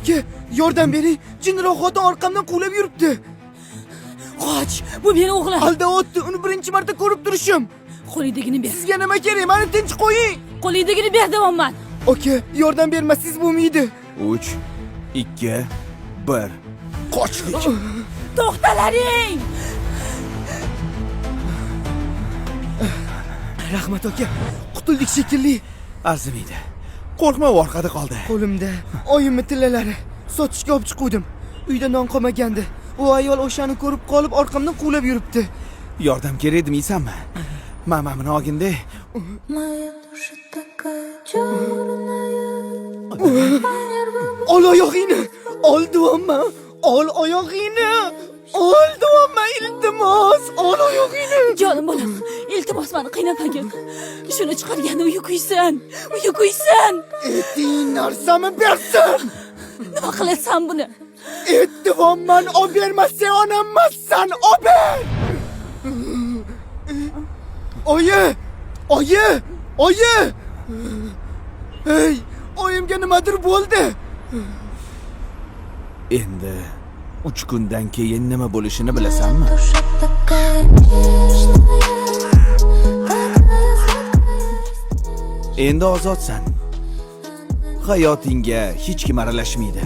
Aka, yordam bering. Jinniroq xotin orqamdan quvlab yuribdi. Qoch, bu meni o'g'lim. Alda o'tdi, uni birinchi marta ko'rib turishim. Qo'lingdagini ber. Sizga nima kerak? Meni tinch qo'ying. Qo'lingdagini ber deyapman. Aka, yordam bermasiz bo'lmaydi. 3, 2, 1. Qochdik. To'xtalaring! Rahmat aka, qutuldik shekilli. Arzimaydi. Qo'rqma, orqada qoldi. Qo'limda oyimning tillalari. Sotishga olib chiqdim. Uyda non qolmagandi. U ayol o'shani ko'rib qolib orqamdan quvlab yuribdi. Yordam kerak demiysanmi? Mamamni olginde. Моя душа такая черная. Ol oyog'ingni. Ol deyapman. Ol oyog'ingni. Ol deyapman, iltimos. Ol oyog'ingni. Jonim bolam, iltimos meni qiynamagin. Shuni chiqarganda uyi kuysin. Uyi kuysin. Eting narsami bersin? Nima qilasan buni? Deyapman, olib bermasang onammassan, olib ber. Oyi! Oyi! Oyi! Hey, oyimga nimadir bo'ldi. Endi 3 kundan keyin nima bo'lishini bilasanmi? Душа такая нежная. Endi ozodsan. Hayotingga hech kim aralashmaydi.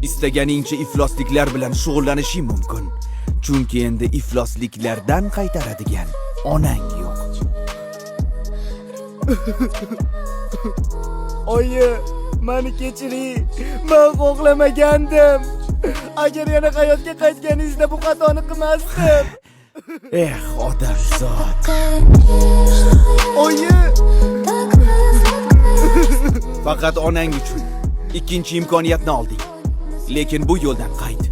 Istaganingcha iflosliklar bilan shug'ullanishing mumkin. Chunki endi iflosliklardan qaytaradigan onang yo'q. Oyi, meni kechiring. Men xohlamagandim. Agar yana hayotga qaytganingizda bu xatoni qilmasdim. Odamzod. Oyi! Faqat onang uchun ikkinchi imkoniyatni olding. Lekin bu yo'ldan qayt.